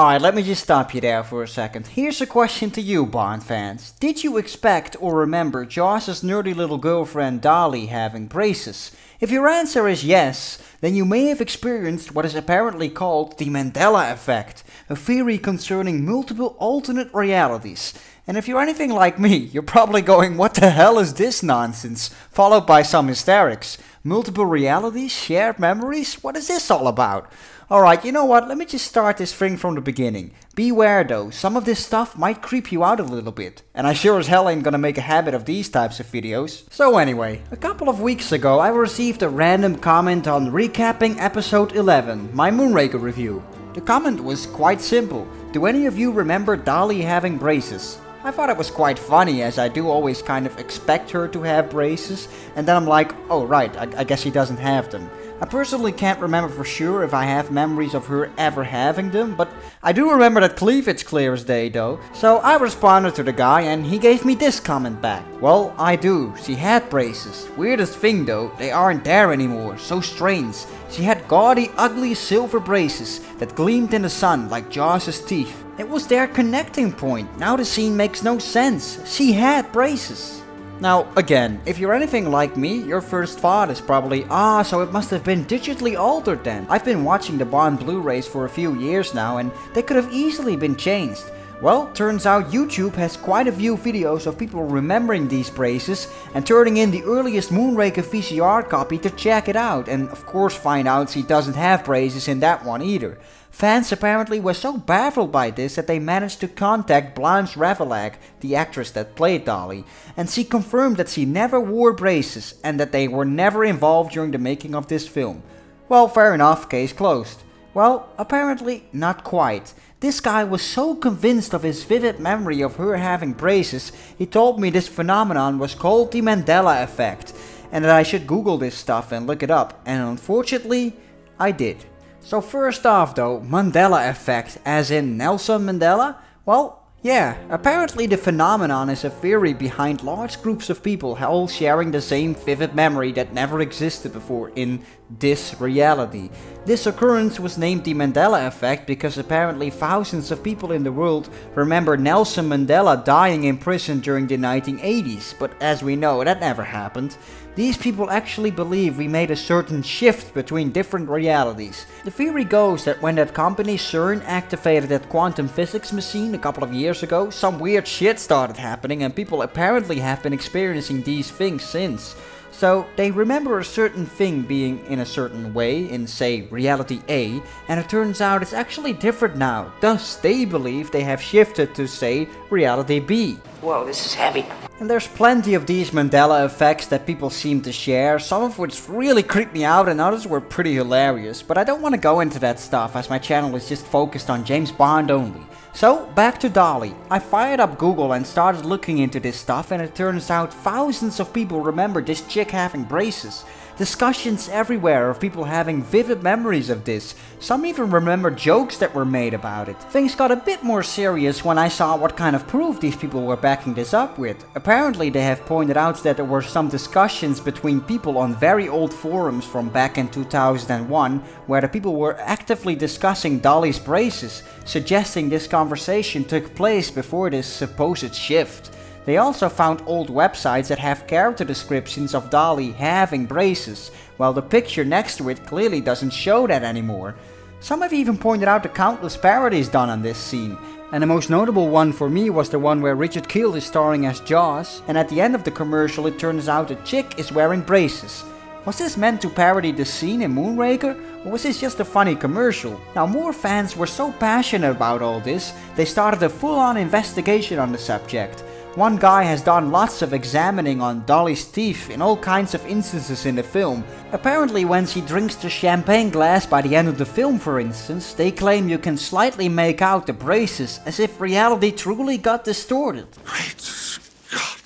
Alright, let me just stop you there for a second. Here's a question to you, Bond fans. Did you expect or remember Joss's nerdy little girlfriend Dolly having braces? If your answer is yes, then you may have experienced what is apparently called the Mandela effect, a theory concerning multiple alternate realities. And if you're anything like me, you're probably going, what the hell is this nonsense? Followed by some hysterics. Multiple realities? Shared memories? What is this all about? Alright, you know what, let me just start this thing from the beginning. Beware though, some of this stuff might creep you out a little bit. And I sure as hell ain't gonna make a habit of these types of videos. So anyway, a couple of weeks ago I received a random comment on recapping episode 11, my Moonraker review. The comment was quite simple. Do any of you remember Dolly having braces? I thought it was quite funny, as I do always kind of expect her to have braces, and then I'm like, oh right, I guess she doesn't have them. I personally can't remember for sure if I have memories of her ever having them, but I do remember that cleavage clear as day though. So I responded to the guy and he gave me this comment back. Well, I do, she had braces. Weirdest thing though, they aren't there anymore, so strange. She had gaudy, ugly silver braces that gleamed in the sun like Joss's teeth. It was their connecting point. Now the scene makes no sense. She had braces. Now, again, if you're anything like me, your first thought is probably, so it must have been digitally altered then. I've been watching the Bond Blu-rays for a few years now and they could have easily been changed. Well, turns out YouTube has quite a few videos of people remembering these braces and turning in the earliest Moonraker VCR copy to check it out, and of course find out she doesn't have braces in that one either. Fans apparently were so baffled by this that they managed to contact Blanche Ravaillac, the actress that played Dolly, and she confirmed that she never wore braces and that they were never involved during the making of this film. Well, fair enough, case closed. Well, apparently not quite. This guy was so convinced of his vivid memory of her having braces, he told me this phenomenon was called the Mandela effect, and that I should Google this stuff and look it up, and unfortunately, I did. So first off though, Mandela effect as in Nelson Mandela? Well, yeah, apparently the phenomenon is a theory behind large groups of people all sharing the same vivid memory that never existed before in this reality. This occurrence was named the Mandela effect because apparently thousands of people in the world remember Nelson Mandela dying in prison during the 1980s, but as we know, that never happened. These people actually believe we made a certain shift between different realities. The theory goes that when that company CERN activated that quantum physics machine a couple of years ago, some weird shit started happening and people apparently have been experiencing these things since. So they remember a certain thing being in a certain way in, say, reality A, and it turns out it's actually different now. Thus, they believe they have shifted to, say, reality B. Whoa, this is heavy. And there's plenty of these Mandela effects that people seem to share, some of which really creeped me out and others were pretty hilarious, but I don't want to go into that stuff as my channel is just focused on James Bond only. So, back to Dolly. I fired up Google and started looking into this stuff, and it turns out thousands of people remember this chick having braces. Discussions everywhere of people having vivid memories of this. Some even remember jokes that were made about it. Things got a bit more serious when I saw what kind of proof these people were backing this up with. Apparently they have pointed out that there were some discussions between people on very old forums from back in 2001 where the people were actively discussing Dolly's braces, suggesting this conversation took place before this supposed shift. They also found old websites that have character descriptions of Dolly having braces, while the picture next to it clearly doesn't show that anymore. Some have even pointed out the countless parodies done on this scene, and the most notable one for me was the one where Richard Kiel is starring as Jaws, and at the end of the commercial it turns out a chick is wearing braces. Was this meant to parody the scene in Moonraker, or was this just a funny commercial? Now more fans were so passionate about all this, they started a full-on investigation on the subject. One guy has done lots of examining on Dolly's teeth in all kinds of instances in the film. Apparently when she drinks the champagne glass by the end of the film for instance, they claim you can slightly make out the braces as if reality truly got distorted.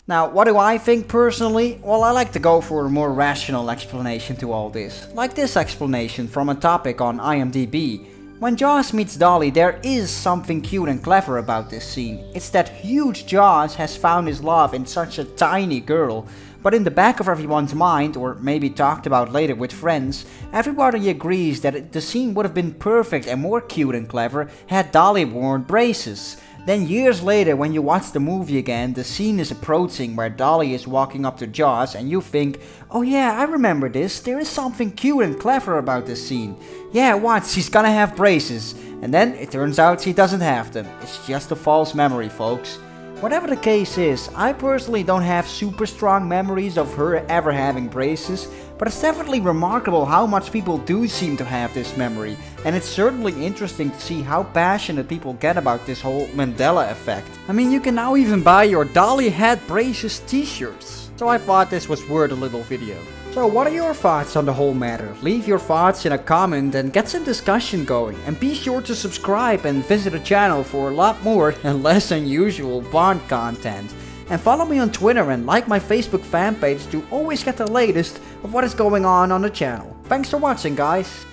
Now, what do I think personally? Well, I like to go for a more rational explanation to all this. Like this explanation from a topic on IMDb. When Jaws meets Dolly, there is something cute and clever about this scene. It's that huge Jaws has found his love in such a tiny girl. but in the back of everyone's mind, or maybe talked about later with friends, everybody agrees that the scene would have been perfect and more cute and clever had Dolly worn braces. Then years later, when you watch the movie again, the scene is approaching where Dolly is walking up to Josh and you think, oh yeah, I remember this, there is something cute and clever about this scene. Yeah, watch, she's gonna have braces. And then it turns out she doesn't have them. It's just a false memory, folks. Whatever the case is, I personally don't have super strong memories of her ever having braces, but it's definitely remarkable how much people do seem to have this memory, and it's certainly interesting to see how passionate people get about this whole Mandela effect. I mean, you can now even buy your Dolly had braces t-shirts, so I thought this was worth a little video. So what are your thoughts on the whole matter? Leave your thoughts in a comment and get some discussion going. And be sure to subscribe and visit the channel for a lot more and less unusual Bond content. And follow me on Twitter and like my Facebook fan page to always get the latest of what is going on the channel. Thanks for watching, guys.